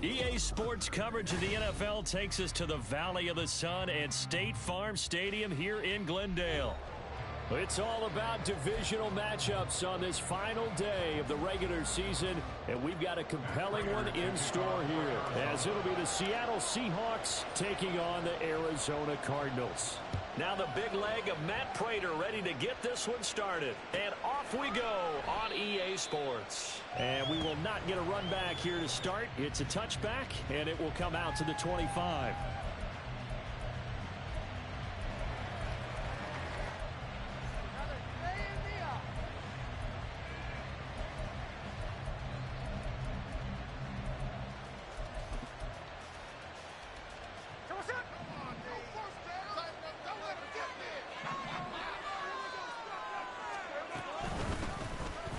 EA Sports coverage of the NFL takes us to the Valley of the Sun at State Farm Stadium here in Glendale. It's all about divisional matchups on this final day of the regular season, and we've got a compelling one in store here, as it'll be the Seattle Seahawks taking on the Arizona Cardinals. Now the big leg of Matt Prater ready to get this one started. And off we go on EA Sports. And we will not get a run back here to start. It's a touchback, and it will come out to the 25.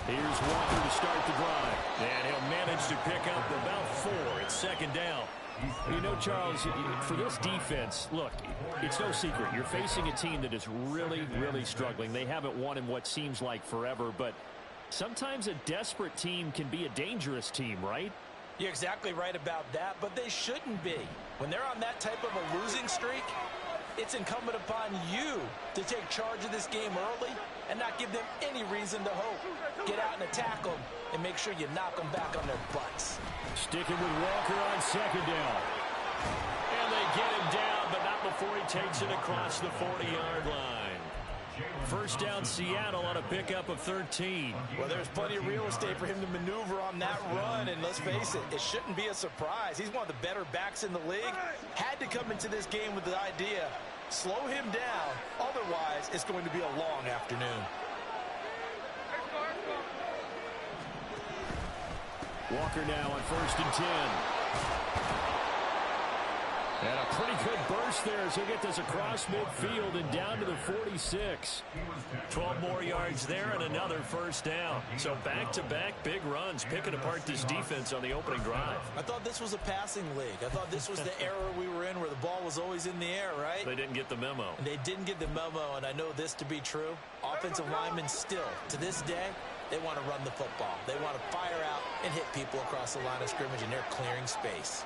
Here's Walker to start the drive. And he'll manage to pick up about 4. It's second down. You know, Charles, for this defense, look, it's no secret. You're facing a team that is really, really struggling. They haven't won in what seems like forever, but sometimes a desperate team can be a dangerous team, right? You're exactly right about that, but they shouldn't be. When they're on that type of a losing streak, it's incumbent upon you to take charge of this game early and not give them any reason to hope. Get out and attack them and make sure you knock them back on their butts. Sticking with Walker on second down. And they get him down, but not before he takes it across the 40-yard line. First down, Seattle on a pickup of 13. Well, there's plenty of real estate for him to maneuver on that run, and let's face it, it shouldn't be a surprise. He's one of the better backs in the league. Had to come into this game with the idea, slow him down, otherwise it's going to be a long afternoon. Walker now on 1st and 10. And a pretty good burst there as he'll get this across midfield and down to the 46. 12 more yards there and another first down. So back-to-back big runs, picking apart this defense on the opening drive. I thought this was a passing league. I thought this was the era we were in where the ball was always in the air, right? They didn't get the memo. And they didn't get the memo, and I know this to be true. Offensive linemen still, to this day, they want to run the football. They want to fire out and hit people across the line of scrimmage, and they're clearing space.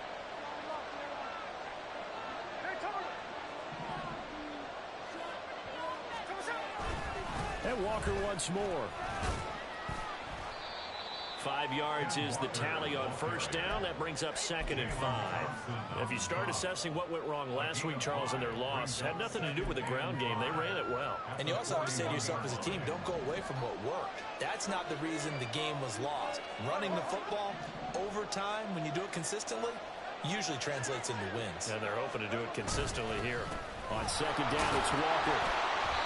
And Walker once more. 5 yards is the tally on first down. That brings up 2nd and 5. If you start assessing what went wrong last week, Charles, in their loss, had nothing to do with the ground game. They ran it well. And you also have to say to yourself as a team, don't go away from what worked. That's not the reason the game was lost. Running the football over time, when you do it consistently, usually translates into wins. And they're hoping to do it consistently here. On second down, it's Walker.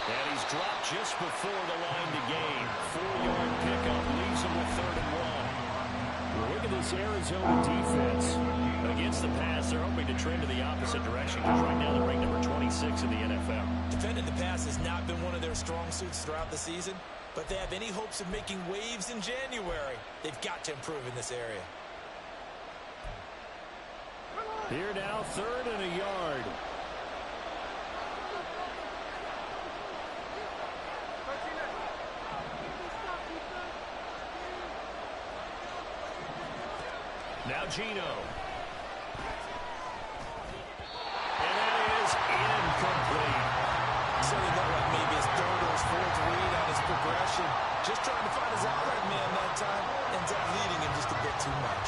And he's dropped just before the line to gain. 4-yard pickup leaves him with 3rd and 1. Look at this Arizona defense. Against the pass, they're hoping to trend in the opposite direction because right now they're ranked number 26 in the NFL. Defending the pass has not been one of their strong suits throughout the season, but they have any hopes of making waves in January. They've got to improve in this area. Here now, 3rd and a yard. Now Gino. And that is incomplete. So you look like maybe his 3rd or his 4th read on his progression. Just trying to find his outlet man that time. Ends up leading him just a bit too much.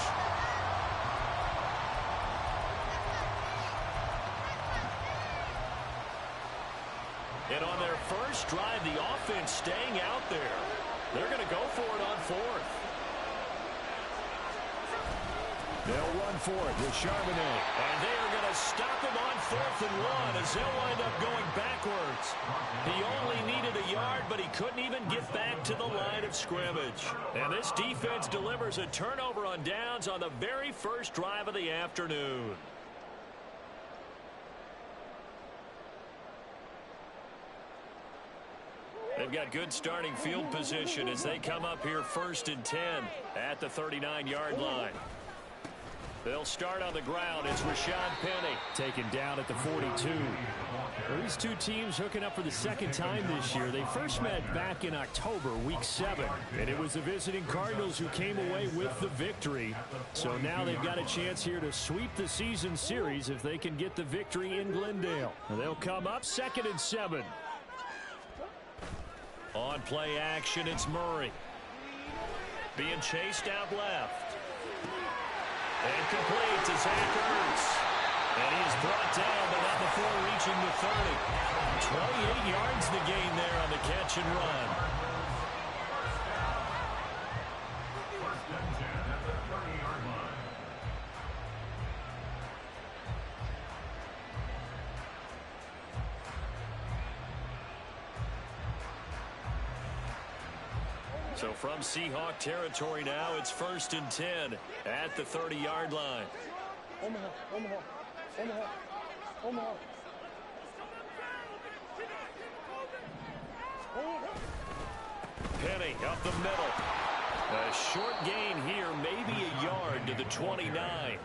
And on their first drive, the offense staying out there. They're going to go for it on 4th. They'll run for it with Charbonnet. And they are going to stop him on 4th and 1 as they'll wind up going backwards. He only needed a yard, but he couldn't even get back to the line of scrimmage. And this defense delivers a turnover on downs on the very first drive of the afternoon. They've got good starting field position as they come up here 1st and 10 at the 39-yard line. They'll start on the ground. It's Rashad Penny taken down at the 42. Well, these two teams hooking up for the second time this year. They first met back in October, week 7. And it was the visiting Cardinals who came away with the victory. So now they've got a chance here to sweep the season series if they can get the victory in Glendale. They'll come up 2nd and 7. On play action, it's Murray. Being chased out left. And complete to Zach Ertz. And he is brought down, but not before reaching the 30. 28 yards the gain there on the catch and run. So from Seahawk territory now, it's 1st and 10 at the 30-yard line. Penny up the middle. A short gain here, maybe a yard to the 29.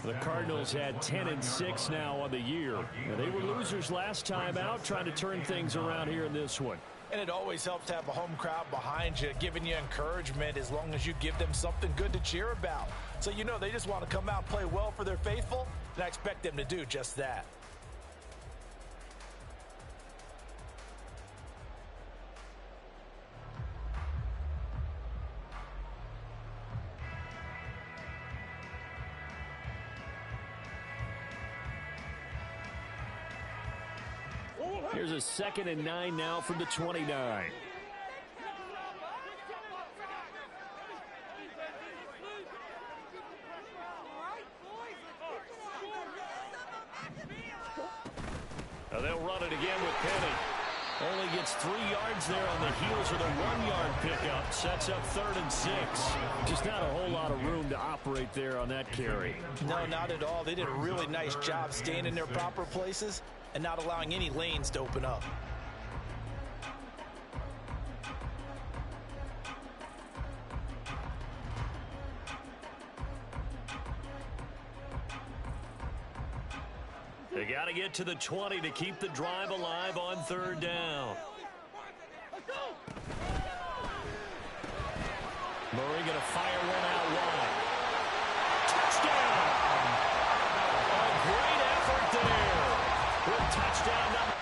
The Cardinals had 10 and 6 now on the year. They were losers last time out, trying to turn things around here in this one. And it always helps to have a home crowd behind you, giving you encouragement as long as you give them something good to cheer about. So you know they just want to come out and play well for their faithful, and I expect them to do just that. Here's a 2nd and 9 now from the 29. Now they'll run it again with Penny. Only gets 3 yards there on the heels of the 1-yard pickup. Sets up 3rd and 6. Just not a whole lot of room to operate there on that carry. No, not at all. They did a really nice job staying in their proper places and not allowing any lanes to open up. They got to get to the 20 to keep the drive alive on 3rd down. Murray going to fire one out wide. Touchdown! A great effort there with touchdown number.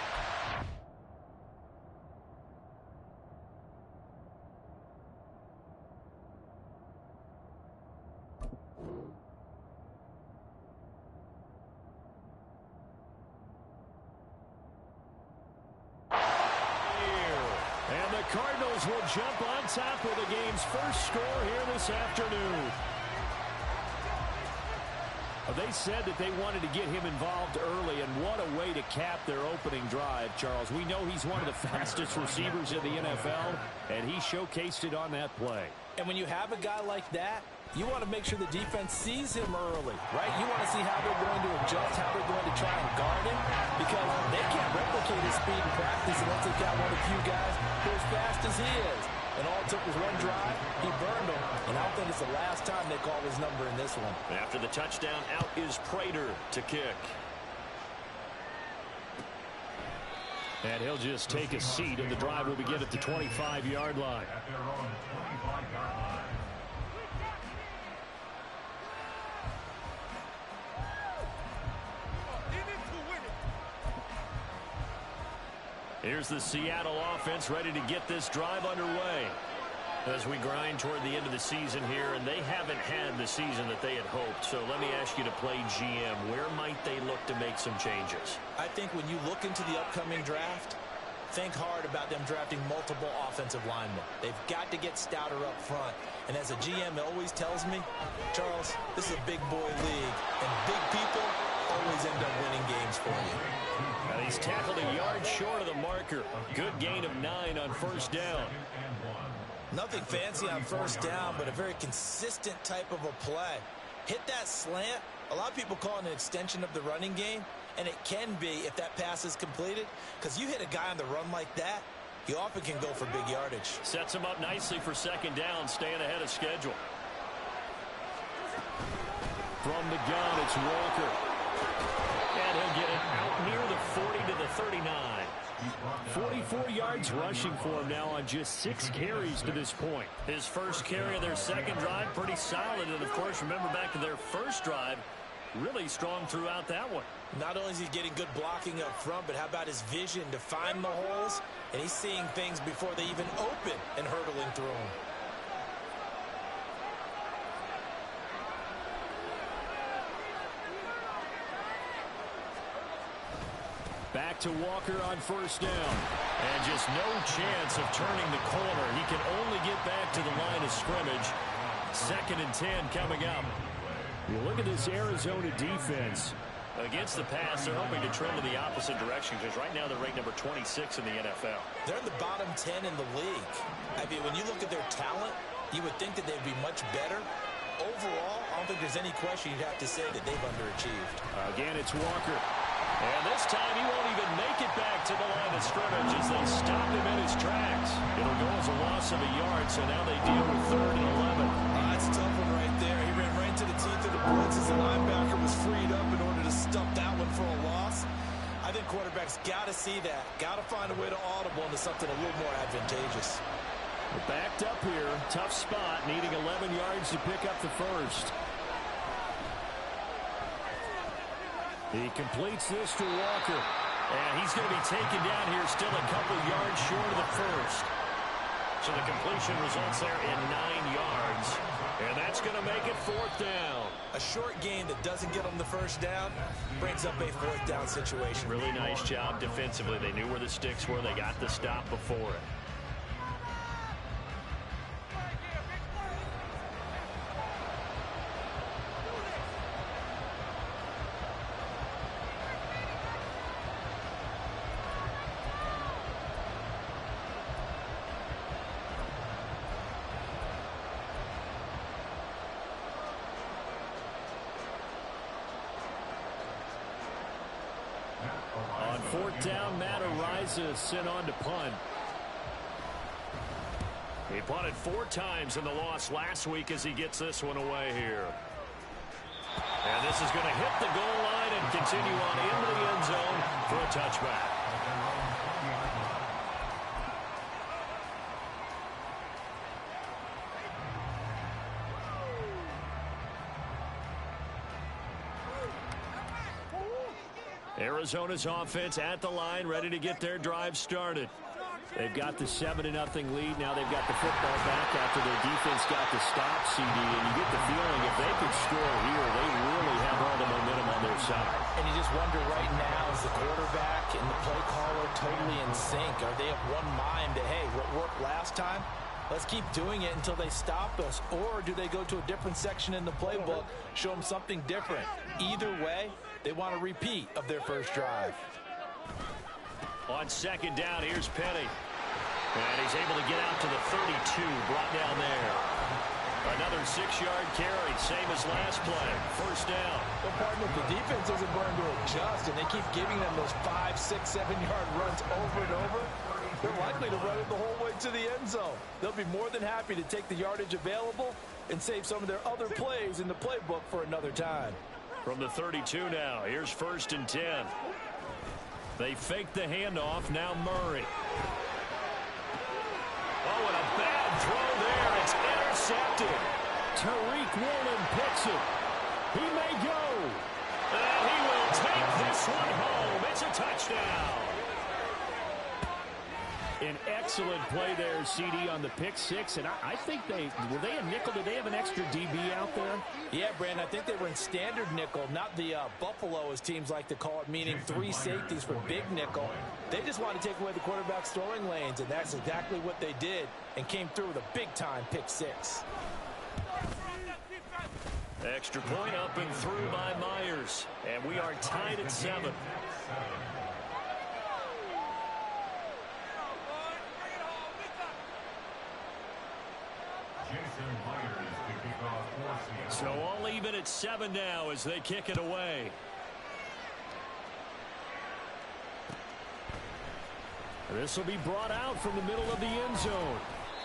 Cardinals will jump on top of the game's first score here this afternoon. They said that they wanted to get him involved early, and what a way to cap their opening drive, Charles. We know he's one of the fastest receivers in the NFL, and he showcased it on that play. And when you have a guy like that, you want to make sure the defense sees him early, right? You want to see how they're going to adjust, how they're going to try and guard him, because they can't replicate his speed in practice unless they've got one of the few guys who are as fast as he is. And all it took was one drive, he burned them, and I don't think it's the last time they call his number in this one. After the touchdown, out is Prater to kick. And he'll just take a seat, and the drive will begin at the 25-yard line. Here's the Seattle offense ready to get this drive underway as we grind toward the end of the season here, and they haven't had the season that they had hoped. So let me ask you to play GM. Where might they look to make some changes? I think when you look into the upcoming draft, think hard about them drafting multiple offensive linemen. They've got to get stouter up front. And as a GM always tells me, Charles, this is a big boy league, and big people always end up winning games for you. And he's tackled a yard short of the marker. Good gain of 9 on 1st down. Nothing fancy on 1st down, but a very consistent type of a play. Hit that slant. A lot of people call it an extension of the running game, and it can be if that pass is completed, because you hit a guy on the run like that, he often can go for big yardage. Sets him up nicely for 2nd down, staying ahead of schedule. From the gun, it's Walker. And he'll get it out near the 40 to the 39. 44 yards rushing for him now on just 6 carries to this point. His first carry of their second drive, pretty solid. And, of course, remember back to their first drive, really strong throughout that one. Not only is he getting good blocking up front, but how about his vision to find the holes? And he's seeing things before they even open and hurtling through them. Back to Walker on first down. And just no chance of turning the corner. He can only get back to the line of scrimmage. 2nd and 10 coming up. You look at this Arizona defense. Against the pass, they're hoping to trend in the opposite direction because right now they're ranked number 26 in the NFL. They're in the bottom 10 in the league. I mean, when you look at their talent, you would think that they'd be much better. Overall, I don't think there's any question you'd have to say that they've underachieved. Again, it's Walker. And this time he won't even make it back to the line of scrimmage as they stop him in his tracks. It'll go as a loss of a yard, so now they deal with 3rd and 11. That's a tough one right there. He ran right into the teeth of the blitz as the linebacker was freed up in order to stop that one for a loss. I think quarterbacks got to see that. Got to find a way to audible into something a little more advantageous. We're backed up here. Tough spot, needing 11 yards to pick up the first. He completes this to Walker. And he's going to be taken down here still a couple yards short of the first. So the completion results there in 9 yards. And that's going to make it 4th down. A short gain that doesn't get them the first down brings up a 4th down situation. Really nice job defensively. They knew where the sticks were. They got the stop before it. On 4th down, Matt Araiza sent on to punt. He punted 4 times in the loss last week as he gets this one away here. And this is going to hit the goal line and continue on into the end zone for a touchback. Arizona's offense at the line, ready to get their drive started. They've got the 7-0 lead. Now they've got the football back after their defense got the stop, CD. And you get the feeling if they could score here, they really have all the momentum on their side. And you just wonder right now, is the quarterback and the play caller totally in sync? Are they of one mind that, hey, what worked last time? Let's keep doing it until they stop us. Or do they go to a different section in the playbook, show them something different? Either way, they want a repeat of their first drive. On 2nd down, here's Penny. And he's able to get out to the 32, brought down there. Another 6-yard carry, same as last play. First down. Well, partner, the defense isn't going to adjust, and they keep giving them those 5, 6, 7-yard runs over and over. They're likely to run it the whole way to the end zone. They'll be more than happy to take the yardage available and save some of their other plays in the playbook for another time. From the 32 now, here's 1st and 10. They fake the handoff, now Murray. Oh, and a bad throw there. It's intercepted. Tariq Woolen picks it. He may go. And he will take this one home. It's a touchdown. An excellent play there, CD, on the pick 6. And I think were they a nickel? Did they have an extra DB out there? Yeah, Brandon, I think they were in standard nickel, not the Buffalo, as teams like to call it, meaning 3 safeties for big nickel. They just wanted to take away the quarterback's throwing lanes, and that's exactly what they did, and came through with a big-time pick 6. Extra point up and through by Myers. And we are tied at 7. So all even at 7 now as they kick it away. This will be brought out from the middle of the end zone.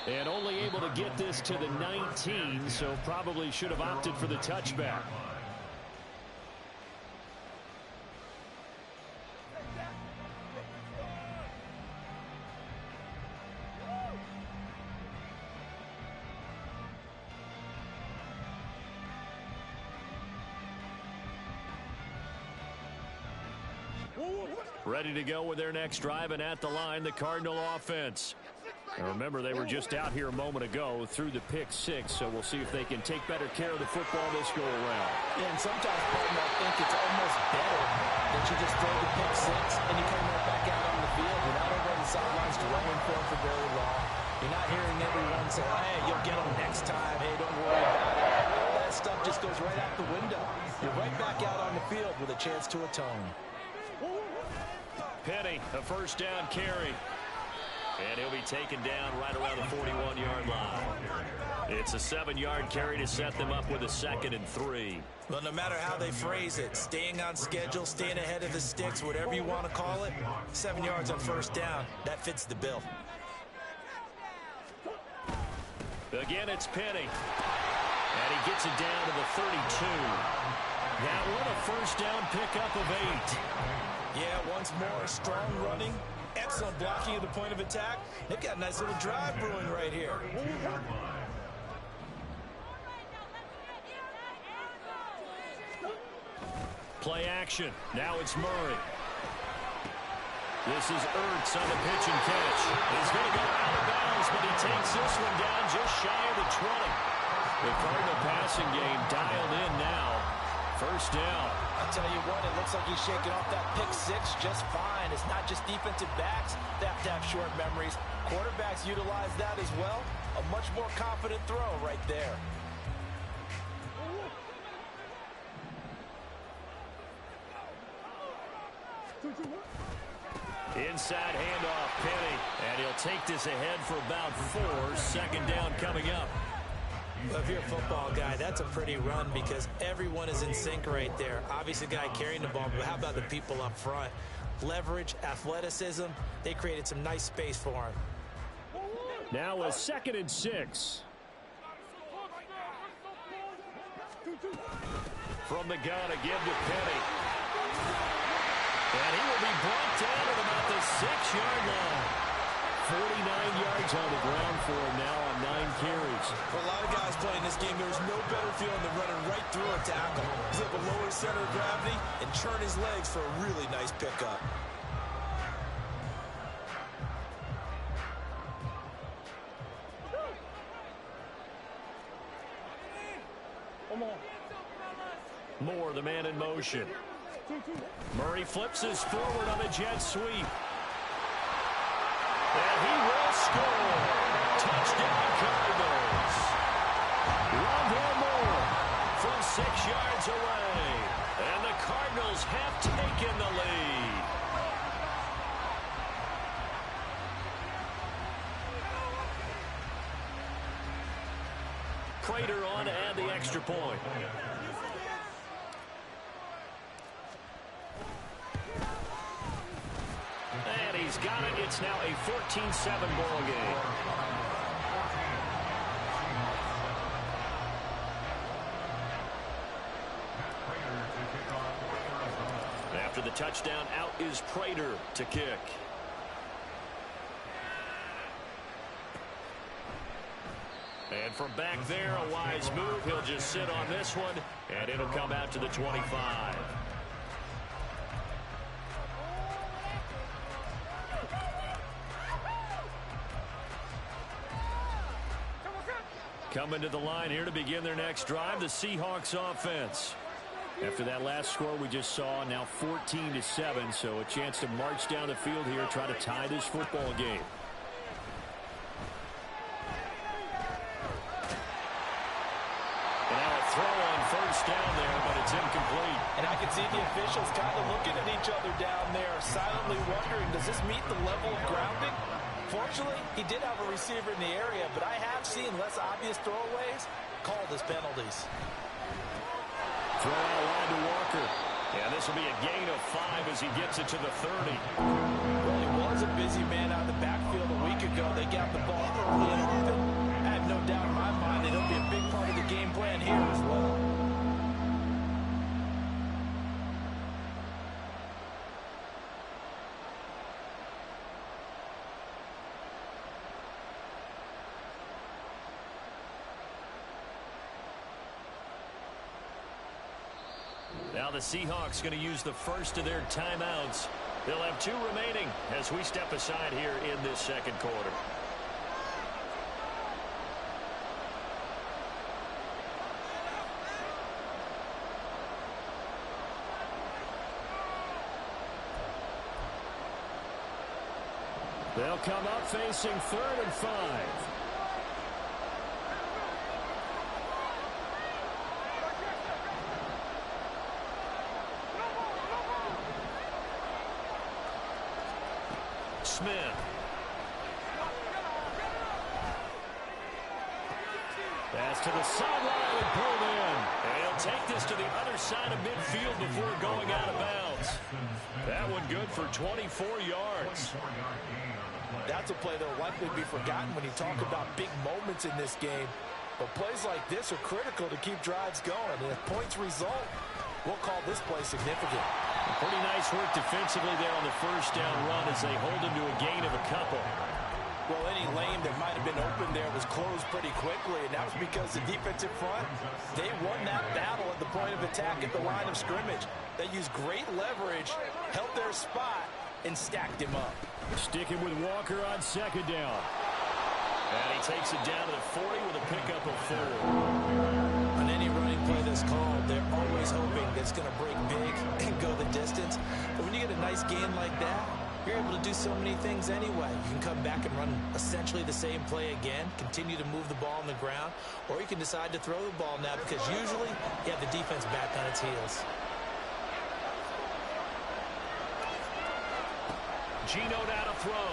And only able to get this to the 19, so probably should have opted for the touchback. Ready to go with their next drive, and at the line, the Cardinal offense. And remember, they were just out here a moment ago through the pick six, so we'll see if they can take better care of the football this go-around. Yeah, and sometimes, partner, I think it's almost better that you just throw the pick six and you come right back out on the field. You're not over on the sidelines dwelling for him for very long. You're not hearing everyone say, hey, you'll get him next time. Hey, don't worry about it. That stuff just goes right out the window. You're right back out on the field with a chance to atone. Penny, a first down carry. And he'll be taken down right around the 41-yard line. It's a 7-yard carry to set them up with a 2nd and 3. Well, no matter how they phrase it, staying on schedule, staying ahead of the sticks, whatever you want to call it, 7 yards on first down, that fits the bill. Again, it's Penny. And he gets it down to the 32. That one a first down pickup of 8. Yeah, once more, strong running. Excellent blocking at the point of attack. They've got a nice little drive brewing right here. Play action. Now it's Murray. This is Ertz on the pitch and catch. He's going to go out of bounds, but he takes this one down just shy of the 20. The Cardinal passing game dialed in now. First down. I'll tell you what, it looks like he's shaking off that pick six just fine. It's not just defensive backs that have to have short memories. Quarterbacks utilize that as well. A much more confident throw right there. Inside handoff, Penny. And he'll take this ahead for about 4. Second down coming up. But if you're a football guy, that's a pretty run because everyone is in sync right there. Obviously, the guy carrying the ball, but how about the people up front? Leverage, athleticism, they created some nice space for him. Now a 2nd and 6. From the gun, again to Penny. And he will be brought down at about the 6-yard line. 49 yards on the ground for him now on 9 carries. For a lot of guys playing this game, there's no better feeling than running right through a tackle. He's able to lower his center of gravity and churn his legs for a really nice pickup. Moore, the man in motion. Murray flips this forward on a jet sweep. And he will score. Touchdown, Cardinals. Rondale Moore from 6 yards away. And the Cardinals have taken the lead. Prater on to add the extra point. And he's got it. It's now a 14-7 ball game. After the touchdown, out is Prater to kick. And from back there, a wise move. He'll just sit on this one, and it'll come out to the 25. Coming to the line here to begin their next drive, the Seahawks offense. After that last score we just saw, now 14-7, so a chance to march down the field here, try to tie this football game. And now a throw on first down there, but it's incomplete. And I can see the officials kind of looking at each other down there, silently wondering, does this meet the level of grounding? Fortunately, he did have a receiver in the area, but I have seen less obvious throwaways called as penalties. Throw out wide to Walker. And this will be a gain of 5 as he gets it to the 30. Well, he was a busy man out of the backfield a week ago. They got the ball early and often. I have no doubt in my mind that it'll be a big part of the game plan here as well. Now the Seahawks going to use the first of their timeouts. They'll have 2 remaining as we step aside here in this second quarter. They'll come up facing 3rd and 5. Smith. Pass to the sideline and pulled in. And he'll take this to the other side of midfield before going out of bounds. That one good for 24 yards. That's a play that will likely be forgotten when you talk about big moments in this game. But plays like this are critical to keep drives going. And if points result, we'll call this play significant. Pretty nice work defensively there on the first down run as they hold him to a gain of a couple. Well, any lane that might have been open there was closed pretty quickly, and that was because the defensive front, they won that battle at the point of attack at the line of scrimmage. They used great leverage, held their spot, and stacked him up. Sticking with Walker on second down. And he takes it down to the 40 with a pickup of 4. On any running play that's called, they're always hoping that it's going to break big and go the distance. But when you get a nice gain like that, you're able to do so many things anyway. You can come back and run essentially the same play again, continue to move the ball on the ground, or you can decide to throw the ball now because usually you have the defense back on its heels. Geno now to throw.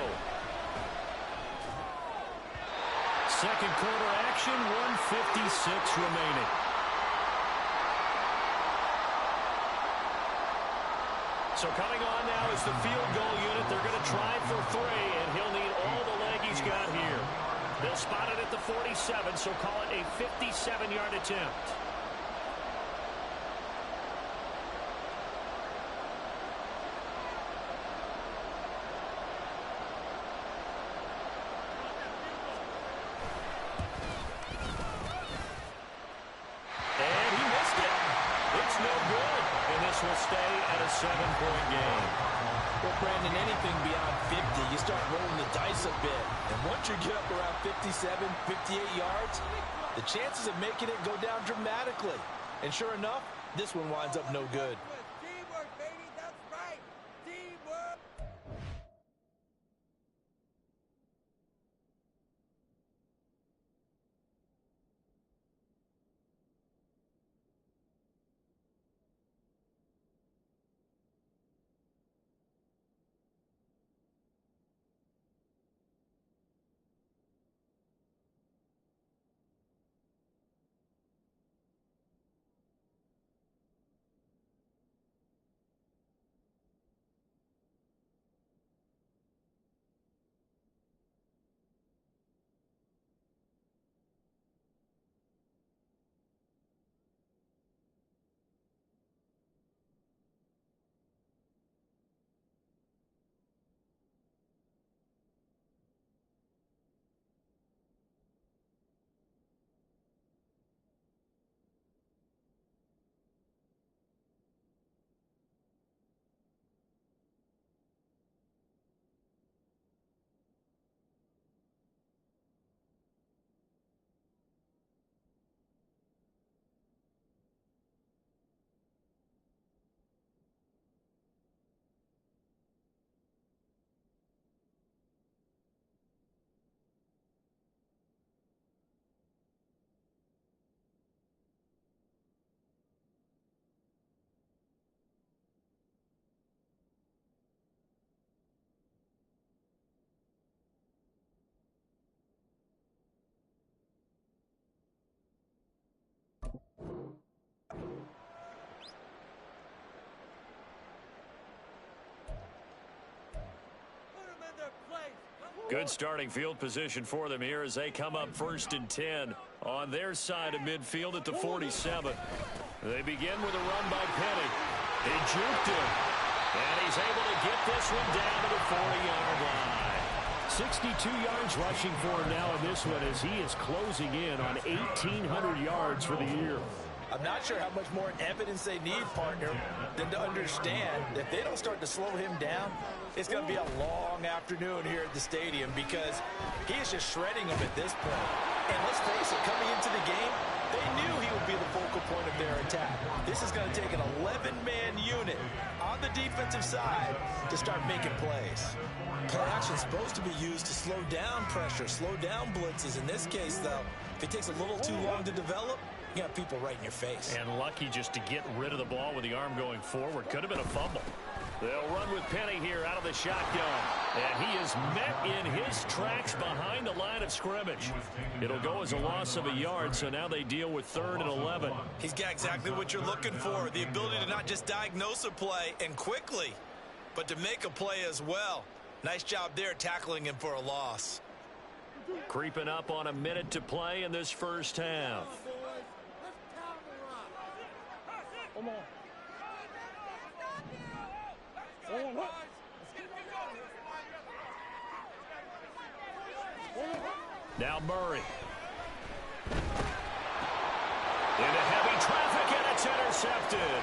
Second quarter action, 1:56 remaining. So coming on now is the field goal unit. They're going to try for 3, and he'll need all the leg he's got here. They'll spot it at the 47, so call it a 57-yard attempt. And he missed it. It's no good. And this will stay at a 7-point game. Well, Brandon, anything beyond 50, you start rolling the dice a bit. And once you get up around 57, 58 yards, the chances of making it go down dramatically. And sure enough, this one winds up no good. Teamwork, baby, that's right. Teamwork. Good starting field position for them here as they come up 1st and 10 on their side of midfield at the 47. They begin with a run by Penny. He juked him, and he's able to get this one down to the 40-yard line. 62 yards rushing for him now in this one as he is closing in on 1,800 yards for the year. I'm not sure how much more evidence they need, partner, than to understand that if they don't start to slow him down, it's going to be a long afternoon here at the stadium because he is just shredding them at this point. And let's face it, coming into the game, they knew he would be the focal point of their attack. This is going to take an 11-man unit on the defensive side to start making plays. Play action is supposed to be used to slow down pressure, slow down blitzes. In this case, though, if it takes a little too long to develop, you got people right in your face. And lucky just to get rid of the ball with the arm going forward. Could have been a fumble. They'll run with Penny here out of the shotgun. And he is met in his tracks behind the line of scrimmage. It'll go as a loss of a yard, so now they deal with 3rd and 11. He's got exactly what you're looking for, the ability to not just diagnose a play and quickly, but to make a play as well. Nice job there tackling him for a loss. Creeping up on a minute to play in this first half. Come on. Now Murray. Into heavy traffic, and it's intercepted.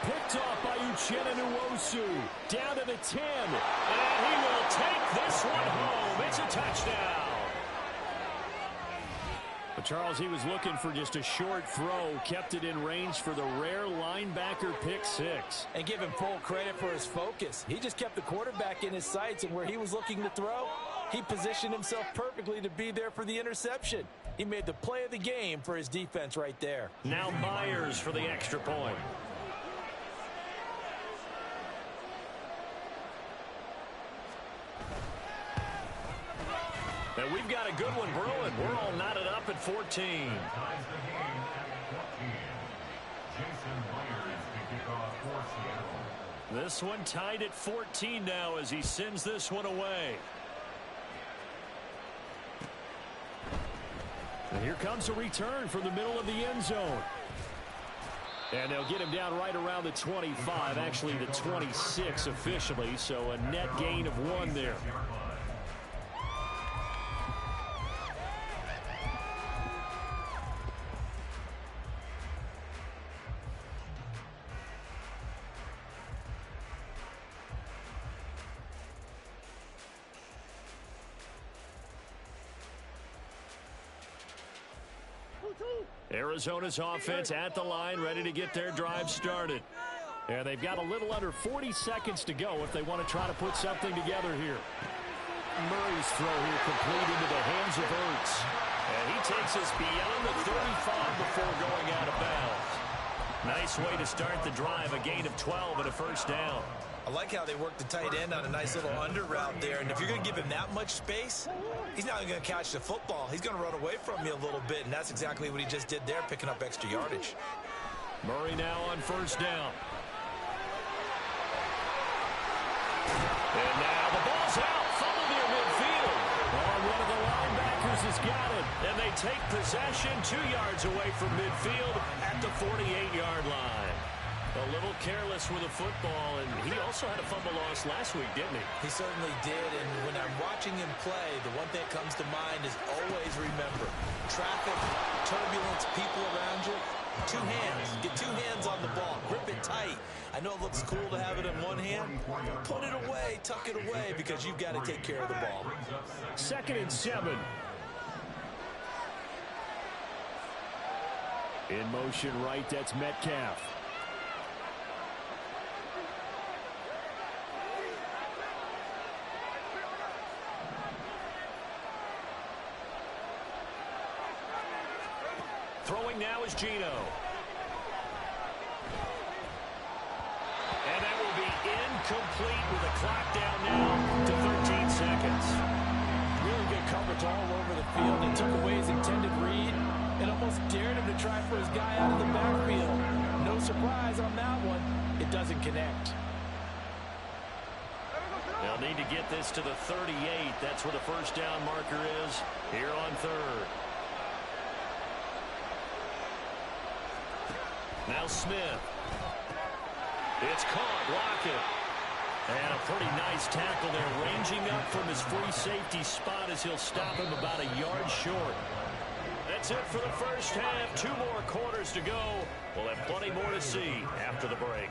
Picked off by Uchenna Nwosu. Down to the 10. And he will take this one home. It's a touchdown. But Charles, he was looking for just a short throw. Kept it in range for the rare linebacker pick 6. And give him full credit for his focus. He just kept the quarterback in his sights, and where he was looking to throw, he positioned himself perfectly to be there for the interception. He made the play of the game for his defense right there. Now Myers for the extra point. And we've got a good one brewing. We're all knotted up at 14. This one tied at 14 now as he sends this one away. And here comes a return from the middle of the end zone. And they'll get him down right around the 25, actually the 26 officially, so a net gain of 1 there. Arizona's offense at the line, ready to get their drive started. And they've got a little under 40 seconds to go if they want to try to put something together here. Murray's throw here complete into the hands of Ertz. And he takes us beyond the 35 before going out of bounds. Nice way to start the drive, a gain of 12 and a first down. I like how they work the tight end on a nice little under route there. And if you're going to give him that much space, he's not going to catch the football. He's going to run away from you a little bit, and that's exactly what he just did there, picking up extra yardage. Murray now on first down. And now the ball's out. Fumble near midfield. Oh, one of the linebackers has got it. And they take possession 2 yards away from midfield at the 48-yard line. A little careless with the football, and he also had a fumble loss last week, didn't he? He certainly did, and when I'm watching him play, the one thing that comes to mind is always remember, traffic, turbulence, people around you, 2 hands. Get 2 hands on the ball. Grip it tight. I know it looks cool to have it in one hand. Put it away, tuck it away, because you've got to take care of the ball. 2nd and 7. In motion right, that's Metcalf. Throwing now is Geno. And that will be incomplete with a clock down now to 13 seconds. Really good coverage all over the field. It took away his intended read and almost dared him to try for his guy out of the backfield. No surprise on that one. It doesn't connect. They'll need to get this to the 38. That's where the first down marker is here on 3rd. Now Smith. It's caught. Lockett. And a pretty nice tackle there, ranging up from his free safety spot as he'll stop him about a yard short. That that's it for the first half. 2 more quarters to go. We'll have plenty more to see after the break.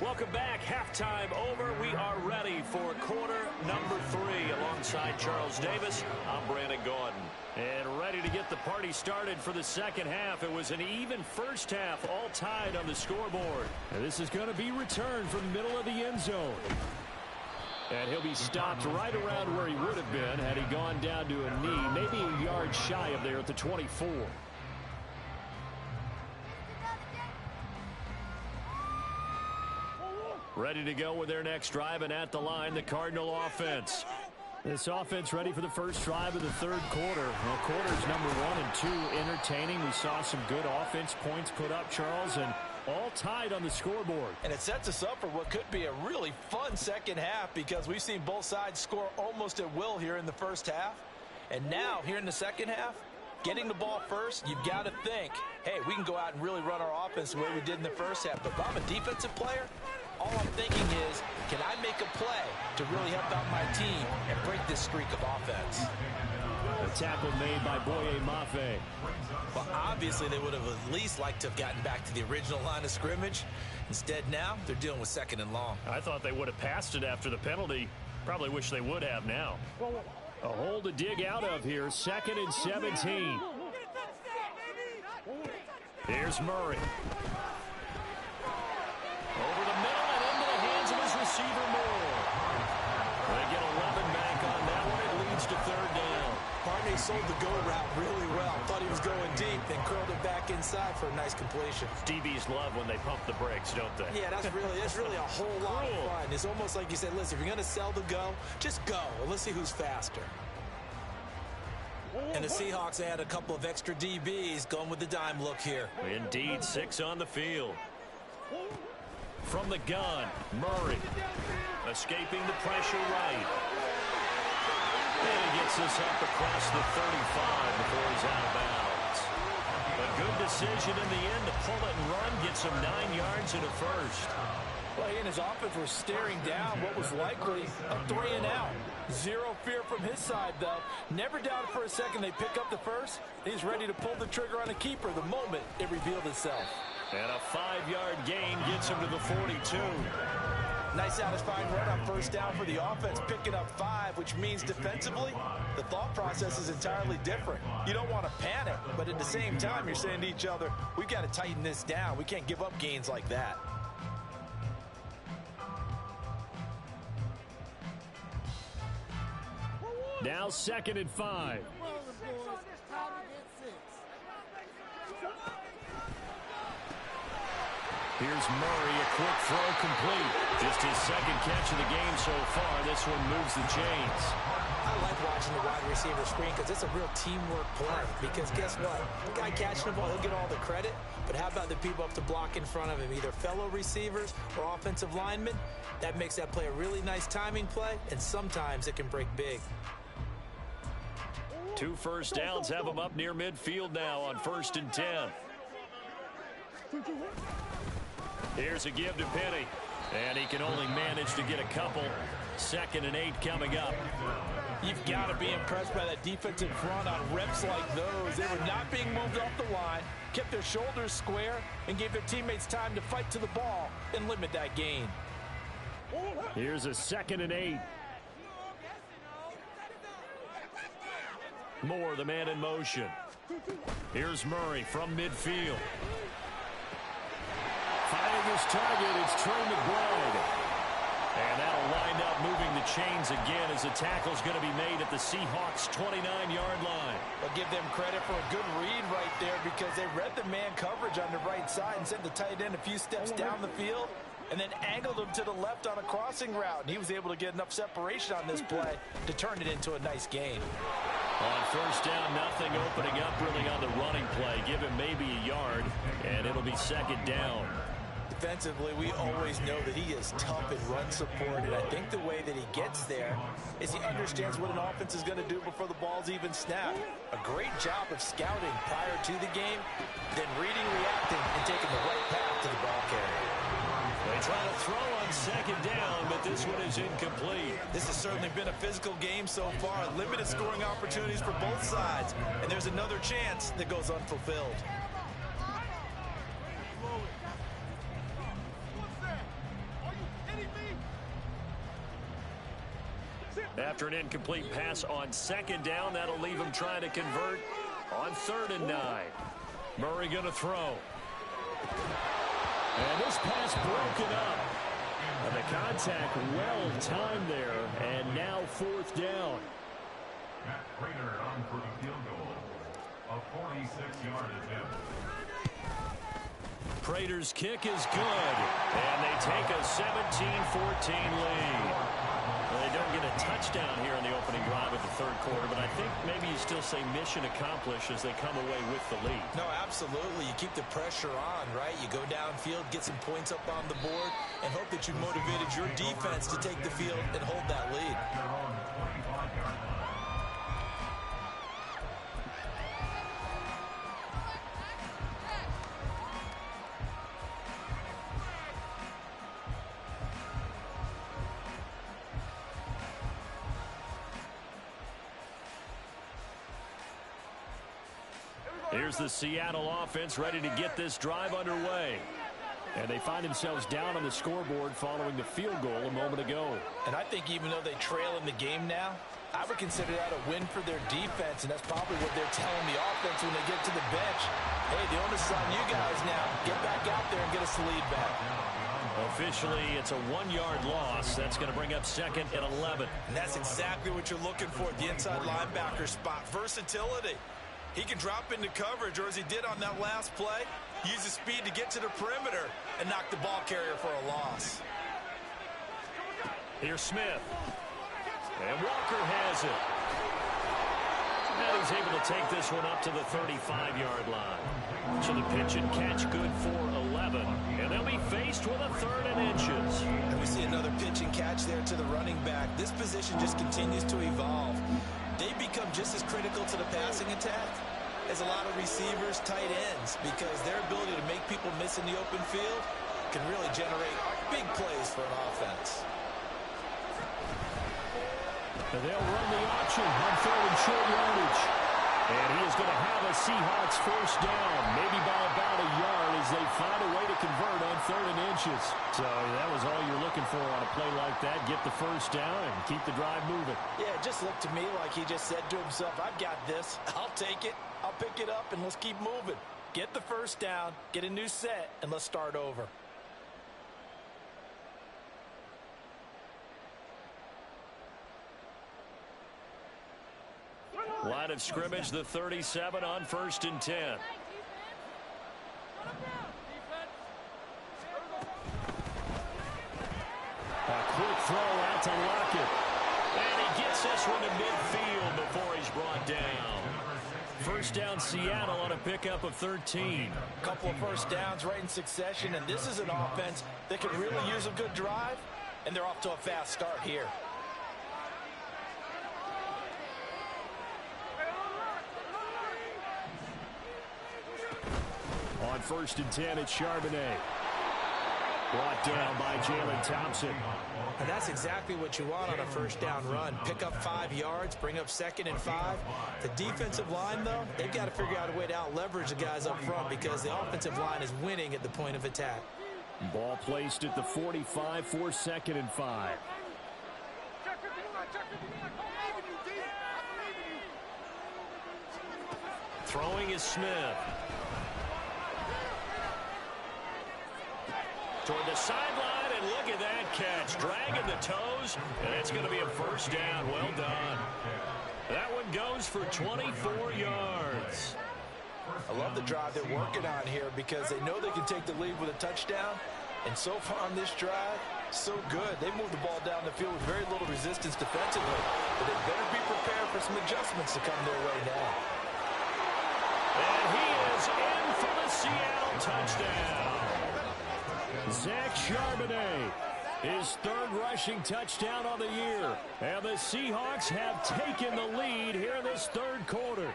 Welcome back. Halftime over. We are ready for quarter number 3. Alongside Charles Davis, I'm Brandon Gaudin. And ready to get the party started for the second half. It was an even first half, all tied on the scoreboard. And this is going to be returned from the middle of the end zone. And he'll be stopped right around where he would have been had he gone down to a knee, maybe a yard shy of there at the 24. Ready to go with their next drive, and at the line, the Cardinal offense. This offense ready for the first drive of the third quarter. Well, quarters number 1 and 2 entertaining. We saw some good offense points put up, Charles, and all tied on the scoreboard. And it sets us up for what could be a really fun second half because we've seen both sides score almost at will here in the first half. And now, here in the second half, getting the ball first, you've got to think, hey, we can go out and really run our offense the way we did in the first half. But if I'm a defensive player, all I'm thinking is, can I make a play to really help out my team and break this streak of offense? A tackle made by Boye Mafe. Well, obviously, they would have at least liked to have gotten back to the original line of scrimmage. Instead, now, they're dealing with 2nd and long. I thought they would have passed it after the penalty. Probably wish they would have now. A hole to dig out of here. 2nd and 17. Here's Murray. Over the middle and into the hands of his receiver, Moore. They get 11 back on that one. It leads to 3rd down. Barney sold the go route really well. Thought he was going deep, then curled it back inside for a nice completion. DBs love when they pump the brakes, don't they? Yeah, that's really a whole lot of fun. It's almost like you said, listen, if you're going to sell the go, just go, and let's see who's faster. And the Seahawks add a couple of extra DBs going with the dime look here. Indeed, 6 on the field. From the gun, Murray. Escaping the pressure right. And he gets this up across the 35 before he's out of bounds. A good decision in the end to pull it and run. Gets him 9 yards and a first. Well, he and his offense were staring down what was likely a 3 and out. Zero fear from his side, though. Never doubted for a second they pick up the first. He's ready to pull the trigger on a keeper the moment it revealed itself. And a 5-yard gain gets him to the 42. Nice satisfying run on first down for the offense, picking up 5, which means defensively, the thought process is entirely different. You don't want to panic, but at the same time, you're saying to each other, we've got to tighten this down. We can't give up gains like that. Now 2nd and 5. Here's Murray, a quick throw complete. Just his 2nd catch of the game so far. This one moves the chains. I like watching the wide receiver screen because it's a real teamwork play. Because guess what? The guy catching the ball, he'll get all the credit. But how about the people up to block in front of him, either fellow receivers or offensive linemen? That makes that play a really nice timing play, and sometimes it can break big. 2 first downs have him up near midfield now on 1st and 10. Here's a give to Penny. And he can only manage to get a couple. 2nd and 8 coming up. You've got to be impressed by that defensive front on reps like those. They were not being moved off the line, kept their shoulders square, and gave their teammates time to fight to the ball and limit that gain. Here's a 2nd and 8. Moore, the man in motion. Here's Murray from midfield. Finding his target, it's Trey McBride. And that'll wind up moving the chains again as the tackle's going to be made at the Seahawks' 29-yard line. I'll give them credit for a good read right there because they read the man coverage on the right side and sent the tight end a few steps down the field and then angled him to the left on a crossing route. And he was able to get enough separation on this play to turn it into a nice gain. On first down, nothing opening up really on the running play. Give him maybe a yard, and it'll be 2nd down. Defensively, we always know that he is tough in run support, and I think the way that he gets there is he understands what an offense is going to do before the ball's even snapped. A great job of scouting prior to the game, then reading, reacting, and taking the right path to the ball carrier. They Trying to throw on second down, but this one is incomplete. This has certainly been a physical game so far. Limited scoring opportunities for both sides. And there's another chance that goes unfulfilled. After an incomplete pass on second down, that'll leave him trying to convert on 3rd and 9. Murray going to throw. And this pass broken up. And the contact well timed there. And now 4th down. Matt Prater on for the field goal. A 46-yard attempt. Prater's kick is good. And they take a 17-14 lead. Well, they don't get a touchdown here in the opening drive of the 3rd quarter, but I think maybe you still say mission accomplished as they come away with the lead. No, absolutely. You keep the pressure on, right? You go downfield, get some points up on the board, and hope that you motivated your defense to take the field and hold that lead. Here's the Seattle offense ready to get this drive underway. And they find themselves down on the scoreboard following the field goal a moment ago. And I think even though they trail in the game now, I would consider that a win for their defense, and that's probably what they're telling the offense when they get to the bench. Hey, the onus is on you guys now. Get back out there and get us the lead back. Officially, it's a 1-yard loss. That's going to bring up 2nd and 11. And that's exactly what you're looking for at the inside linebacker spot. Versatility. He can drop into coverage, or as he did on that last play, use his speed to get to the perimeter and knock the ball carrier for a loss. Here's Smith. And Walker has it. And he's able to take this one up to the 35-yard line. So the pitch and catch good for 11. And they'll be faced with a 3rd and inches. And we see another pitch and catch there to the running back. This position just continues to evolve. They become just as critical to the passing attack as a lot of receivers, tight ends, because their ability to make people miss in the open field can really generate big plays for an offense. And they'll run the option on 3rd and short yardage. And he is going to have a Seahawks 1st down, maybe by about a yard as they find a way to convert on 3rd and inches. So that was all you're looking for on a play like that. Get the 1st down and keep the drive moving. Yeah, it just looked to me like he just said to himself, I've got this. I'll take it. I'll pick it up, and let's keep moving. Get the 1st down, get a new set, and let's start over. Line of scrimmage, the 37 on 1st and 10. A quick throw out to Lockett. And he gets this one to midfield before he's brought down. 1st down Seattle on a pickup of 13. A couple of 1st downs right in succession, and this is an offense that could really use a good drive, and they're off to a fast start here. On 1st and 10, it's Charbonnet. Brought down by Jalen Thompson. And that's exactly what you want on a 1st down run. Pick up 5 yards, bring up 2nd and 5. The defensive line, though, they've got to figure out a way to out-leverage the guys up front because the offensive line is winning at the point of attack. Ball placed at the 45 for 2nd and 5. Throwing is Smith. Toward the sideline, and look at that catch. Dragging the toes, and it's going to be a 1st down. Well done. That one goes for 24 yards. I love the drive they're working on here because they know they can take the lead with a touchdown. And so far on this drive, so good. They moved the ball down the field with very little resistance defensively. But they better be prepared for some adjustments to come their way now. And he is in for the Seattle touchdown. Zach Charbonnet, his 3rd rushing touchdown of the year. And the Seahawks have taken the lead here in this 3rd quarter.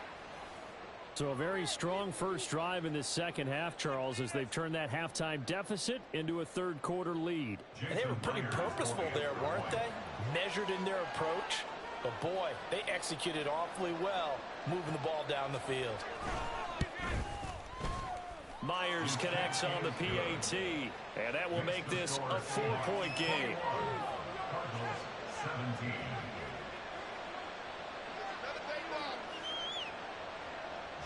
So a very strong first drive in the second half, Charles, as they've turned that halftime deficit into a third-quarter lead. And they were pretty purposeful there, weren't they? Measured in their approach. But, boy, they executed awfully well, moving the ball down the field. Myers connects on the PAT, and that will make this a 4-point game. Cardinals 17.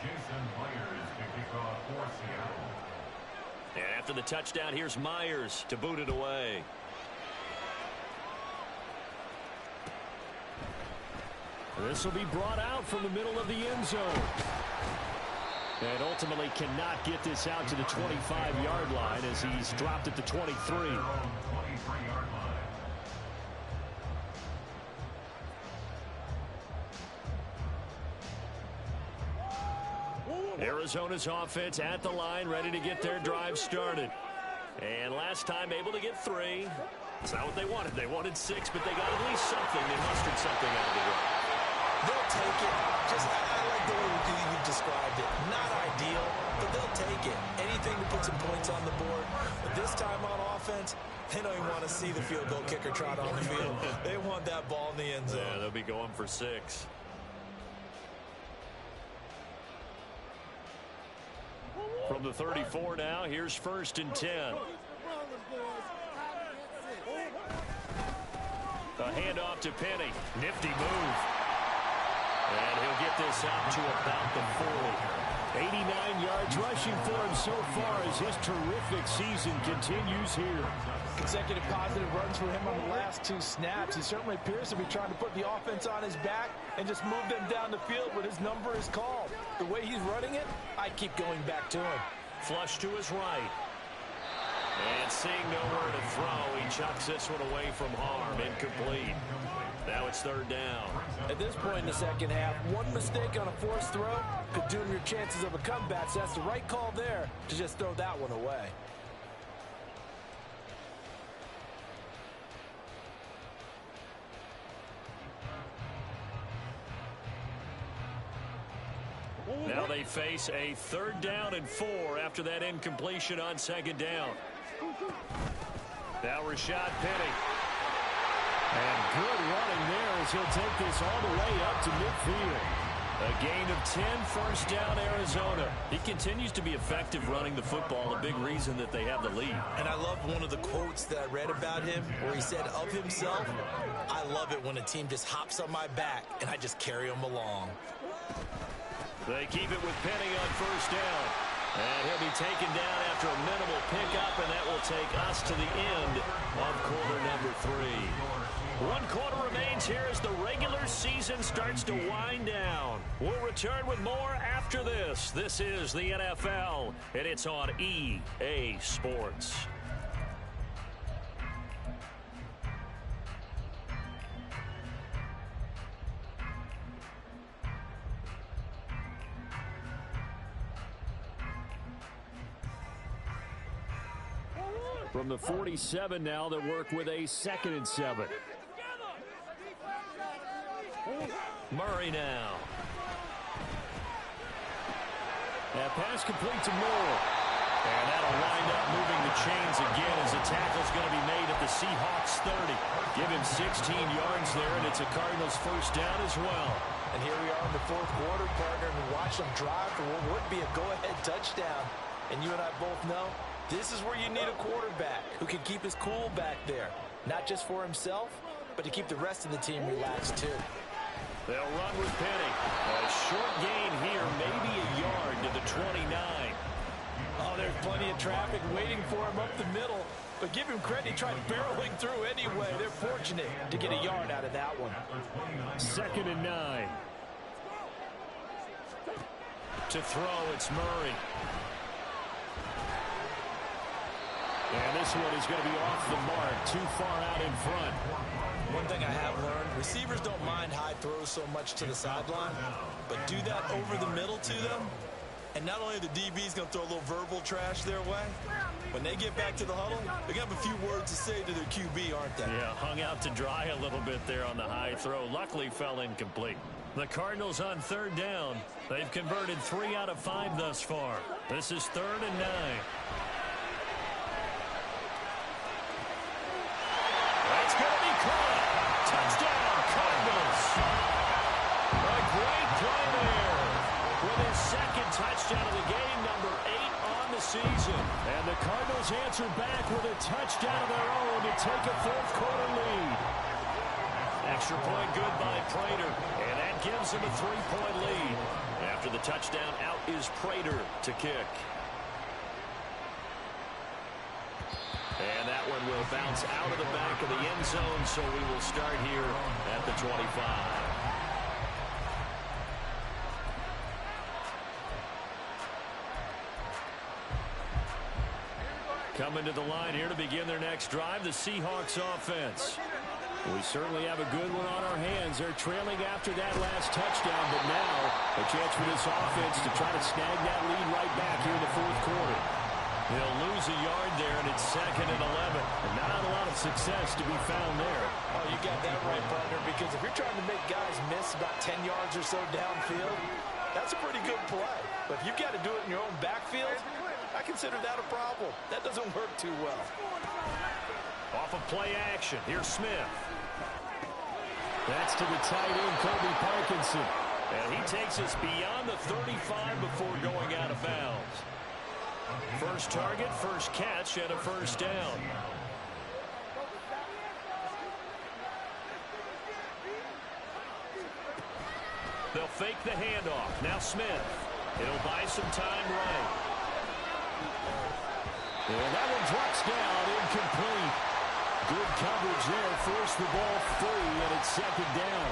Jason Myers to kick off for Seattle. And after the touchdown, here's Myers to boot it away. This will be brought out from the middle of the end zone. And ultimately cannot get this out to the 25-yard line as he's dropped at the 23. 23-yard line. Arizona's offense at the line, ready to get their drive started. And last time able to get 3. It's not what they wanted. They wanted 6, but they got at least something. They mustered something out of the drive. They'll take it. Just, I like the way you described it. Not ideal, but they'll take it. Anything to put some points on the board. But this time on offense, they don't even want to see the field goal kicker trot on the field. They want that ball in the end zone. Yeah, they'll be going for 6. From the 34 now, here's 1st and 10. A handoff to Penny. Nifty move. And he'll get this out to about the 40. 89 yards rushing for him so far as his terrific season continues here. Consecutive positive runs for him on the last 2 snaps. He certainly appears to be trying to put the offense on his back and just move them down the field when his number is called. The way he's running it, I keep going back to him. Flush to his right. And seeing nowhere to throw, he chucks this one away from harm. Incomplete. Now it's 3rd down. At this point in the second half, one mistake on a forced throw could doom your chances of a comeback. So that's the right call there to just throw that one away. Now they face a 3rd down and 4 after that incompletion on 2nd down. Now Rashad Penny. And good running there as he'll take this all the way up to midfield. A gain of 10, 1st down Arizona. He continues to be effective running the football, a big reason that they have the lead. And I love one of the quotes that I read about him where he said of himself, "I love it when a team just hops on my back and I just carry them along." They keep it with Penny on 1st down. And he'll be taken down after a minimal pickup, and that will take us to the end of quarter number 3. 1 quarter remains here as the regular season starts to wind down. We'll return with more after this. This is the NFL, and it's on EA Sports. From the 47 now, they work with a 2nd and 7. Murray now. That pass complete to Moore. And that'll wind up moving the chains again as the tackle's going to be made at the Seahawks 30. Give him 16 yards there, and it's a Cardinals 1st down as well. And here we are in the 4th quarter, partner, and watch them drive for what would be a go-ahead touchdown. And you and I both know this is where you need a quarterback who can keep his cool back there. Not just for himself, but to keep the rest of the team relaxed too. They'll run with Penny. A short gain here, maybe a yard to the 29. Oh, there's plenty of traffic waiting for him up the middle. But give him credit, he tried barreling through anyway. They're fortunate to get a yard out of that one. 2nd and 9. To throw, it's Murray. And this one is going to be off the mark, too far out in front. One thing I have learned, receivers don't mind high throws so much to the sideline, but do that over the middle to them, and not only are the DBs going to throw a little verbal trash their way, when they get back to the huddle, they're going to have a few words to say to their QB, aren't they? Yeah, hung out to dry a little bit there on the high throw. Luckily fell incomplete. The Cardinals on third down. They've converted 3 out of 5 thus far. This is 3rd and 9. That's going to be caught. Touchdown, Cardinals. A great play there. With his second touchdown of the game, number 8 on the season. And the Cardinals answer back with a touchdown of their own to take a fourth-quarter lead. Extra point good by Prater, and that gives him a 3-point lead. After the touchdown, out is Prater to kick. And that one will bounce out of the back of the end zone, so we will start here at the 25. Coming to the line here to begin their next drive, the Seahawks offense. We certainly have a good one on our hands. They're trailing after that last touchdown, but now a chance for this offense to try to snag that lead right back here in the fourth quarter. They'll lose a yard there, and it's 2nd and 11. And not a lot of success to be found there. Oh, you got that right, partner, because if you're trying to make guys miss about 10 yards or so downfield, that's a pretty good play. But if you've got to do it in your own backfield, I consider that a problem. That doesn't work too well. Off of play action, here's Smith. That's to the tight end, Colby Parkinson. And he takes us beyond the 35 before going out of bounds. First target, first catch, and a first down. They'll fake the handoff. Now Smith. He'll buy some time right. And that one drops down, incomplete. Good coverage there, forced the ball free, and it's 2nd down.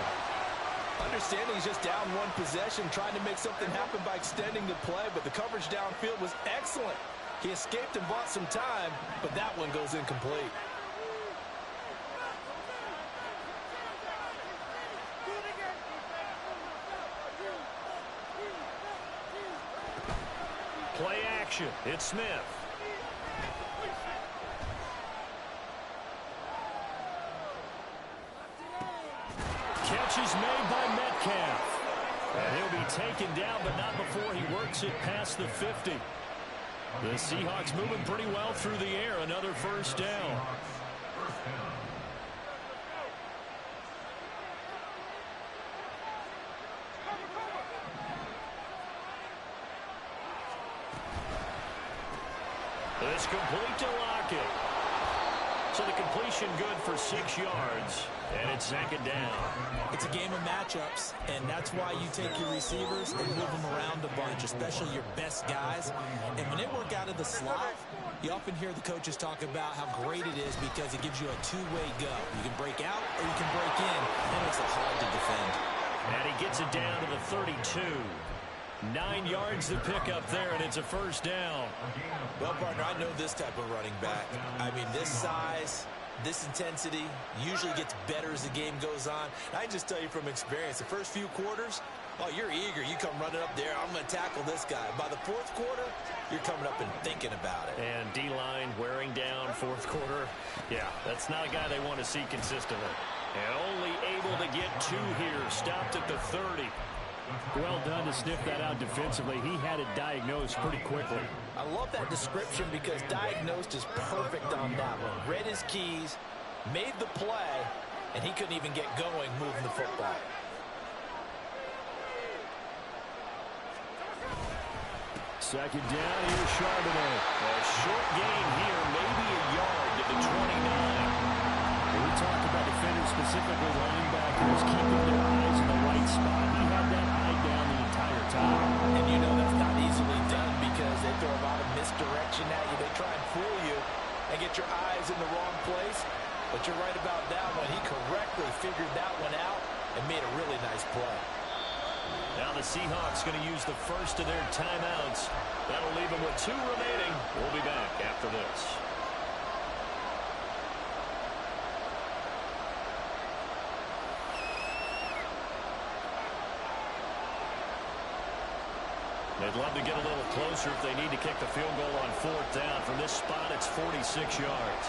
Understanding he's just down one possession, trying to make something happen by extending the play, but the coverage downfield was excellent. He escaped and bought some time, but that one goes incomplete. Play action, it's Smith. Catch is made by Metcalf. And he'll be taken down, but not before he works it past the 50. The Seahawks moving pretty well through the air. Another first down. It's complete to Lockett. So the completion good for 6 yards. And it's 2nd down. It's a game of matchups, and that's why you take your receivers and move them around a bunch, especially your best guys. And when they work out of the slot, you often hear the coaches talk about how great it is because it gives you a two-way go. You can break out or you can break in. That makes it hard to defend. And he gets it down to the 32. 9 yards to pick up there, and it's a first down. Well, partner, I know this type of running back. I mean, this size, this intensity usually gets better as the game goes on. And I just tell you from experience, the first few quarters, oh, you're eager. You come running up there, I'm going to tackle this guy. By the fourth quarter, you're coming up and thinking about it. And D-line wearing down fourth quarter. Yeah, that's not a guy they want to see consistently. And only able to get 2 here. Stopped at the 30. Well done to sniff that out defensively. He had it diagnosed pretty quickly. I love that description because diagnosed is perfect on that one. Read his keys, made the play, and he couldn't even get going moving the football. Second down, here's Charbonnet. A short gain here, maybe a yard to the 29. We talked about defenders, specifically linebackers, keeping their eyes in the right spot. He had that eye down the entire time. And you know that's not easily done because they throw a lot of misdirection at you. They try and fool you and get your eyes in the wrong place. But you're right about that one. He correctly figured that one out and made a really nice play. Now the Seahawks going to use the first of their timeouts. That'll leave them with 2 remaining. We'll be back after this. They'd love to get a little closer if they need to kick the field goal on 4th down. From this spot, it's 46 yards.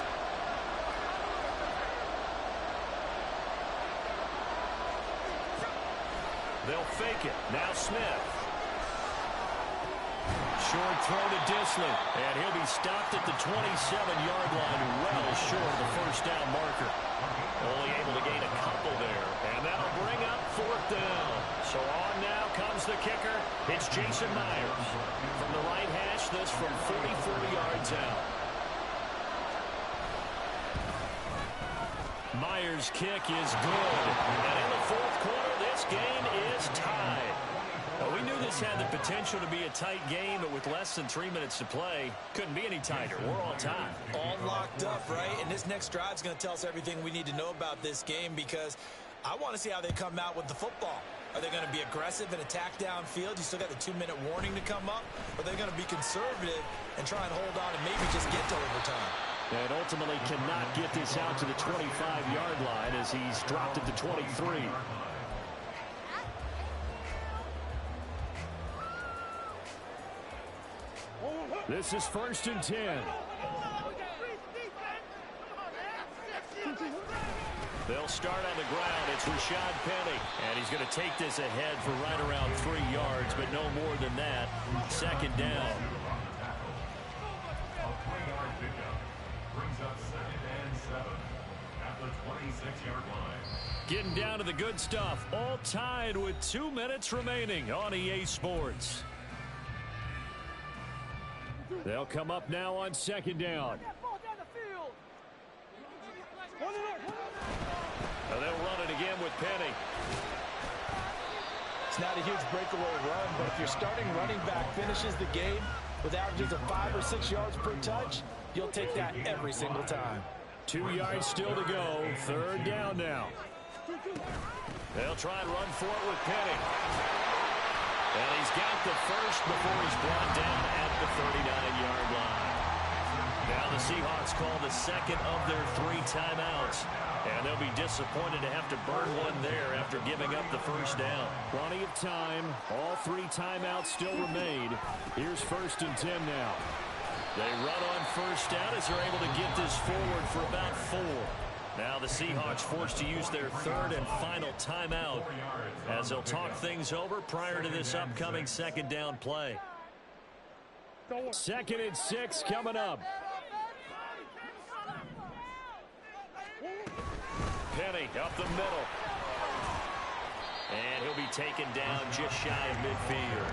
They'll fake it. Now Smith. Short throw to Disley, and he'll be stopped at the 27-yard line, well short of the first down marker. Only able to gain a couple there, and that'll bring up fourth down. So on now comes the kicker. It's Jason Myers. From the right hash, this from 44 yards out. Myers' kick is good, and in the fourth quarter, this game is tied. Well, we knew this had the potential to be a tight game, but with less than 3 minutes to play, couldn't be any tighter. We're all tied. All locked up, right? And this next drive is going to tell us everything we need to know about this game, because I want to see how they come out with the football. Are they going to be aggressive and attack downfield? You still got the 2-minute warning to come up? Or are they going to be conservative and try and hold on and maybe just get to overtime? And ultimately cannot get this out to the 25-yard line as he's dropped it to 23. This is 1st and 10. They'll start on the ground. It's Rashad Penny. And he's going to take this ahead for right around 3 yards, but no more than that. Second down. A 3-yard pickup brings up 2nd and 7 at the 26-yard line. Getting down to the good stuff. All tied with 2 minutes remaining on EA Sports. They'll come up now on 2nd down. And they'll run it again with Penny. It's not a huge breakaway run, but if your starting running back finishes the game with averages of 5 or 6 yards per touch, you'll take that every single time. 2 yards still to go. 3rd down now. They'll try and run for it with Penny. And he's got the first before he's brought down at the 39-yard line. Now the Seahawks call the second of their 3 timeouts. And they'll be disappointed to have to burn one there after giving up the first down. Plenty of time. All 3 timeouts still remain. Here's 1st and 10 now. They run on first down as they're able to get this forward for about 4. Now the Seahawks forced to use their 3rd and final timeout as they'll talk things over prior to this upcoming 2nd down play. 2nd and 6 coming up. Penny up the middle. And he'll be taken down just shy of midfield.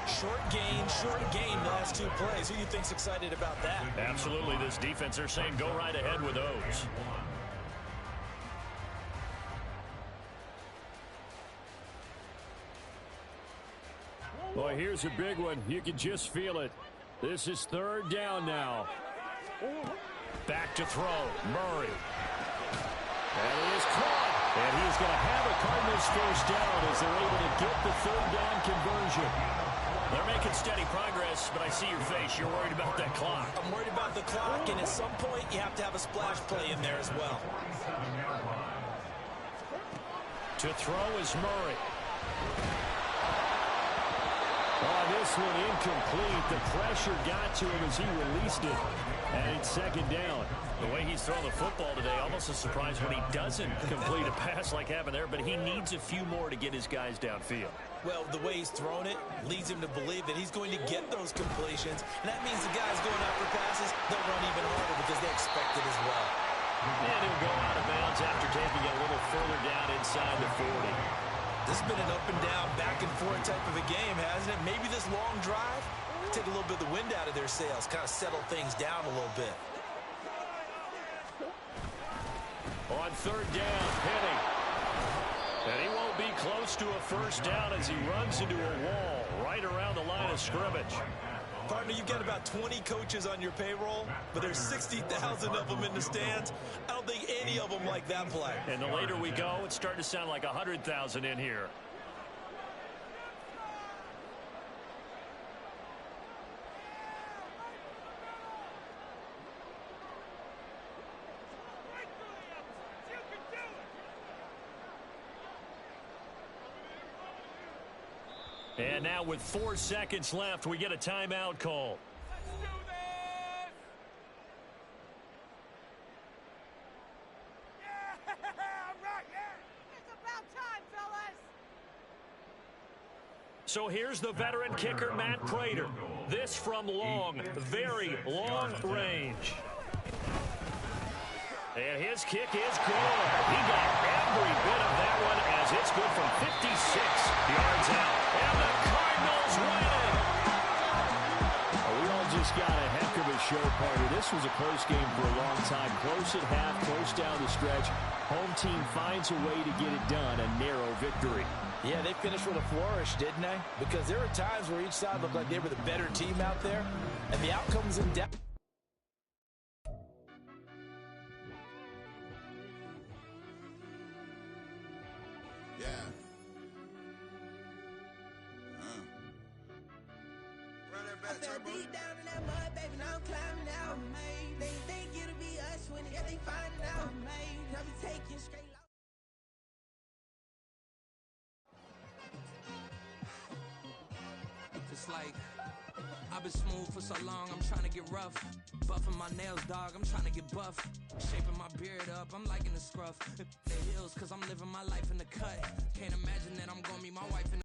Short gain last 2 plays. Who do you think's excited about that? Absolutely. This defense, they're saying go right ahead with those. Boy, here's a big one. You can just feel it. This is 3rd down now. Back to throw. Murray. And he is caught. And he's going to have a Cardinals first down as they're able to get the 3rd down conversion. They're making steady progress, but I see your face. You're worried about that clock. I'm worried about the clock, and at some point you have to have a splash play in there as well. To throw is Murray. Oh, this one incomplete. The pressure got to him as he released it. And it's 2nd down. The way he's thrown the football today, almost a surprise when he doesn't complete a pass like happened there, but he needs a few more to get his guys downfield. Well, the way he's thrown it leads him to believe that he's going to get those completions, and that means the guys going after passes, they'll run even harder because they expect it as well. And he'll go out of bounds after taking it a little further down inside the 40. This has been an up and down, back and forth type of a game, hasn't it? Maybe this long drive take a little bit of the wind out of their sails, kind of settle things down a little bit. On 3rd down, Penny. And he won't be close to a first down as he runs into a wall right around the line of scrimmage. Partner, you've got about 20 coaches on your payroll, but there's 60,000 of them in the stands. I don't think any of them like that play. And the later we go, it's starting to sound like 100,000 in here. And now with 4 seconds left, we get a timeout call. Let's do this! Yeah, all right, yeah! It's about time, fellas! So here's the veteran kicker, Matt Prater. This from long, very long range. And his kick is good. He got every bit of that one as it's good from 56 yards out. And the Cardinals win it. We all just got a heck of a show party. This was a close game for a long time. Close at half, close down the stretch. Home team finds a way to get it done. A narrow victory. Yeah, they finished with a flourish, didn't they? Because there were times where each side looked like they were the better team out there. And the outcome's in doubt. I fell deep down in that mud, baby, now I'm climbing out. They think it'll be us when they find it out. I'll be taking straight low. It's like I've been smooth for so long, I'm trying to get rough. Buffing my nails, dog, I'm trying to get buff. Shaping my beard up, I'm liking the scruff. The hills, cause I'm living my life in the cut. Can't imagine that I'm gonna meet my wife in the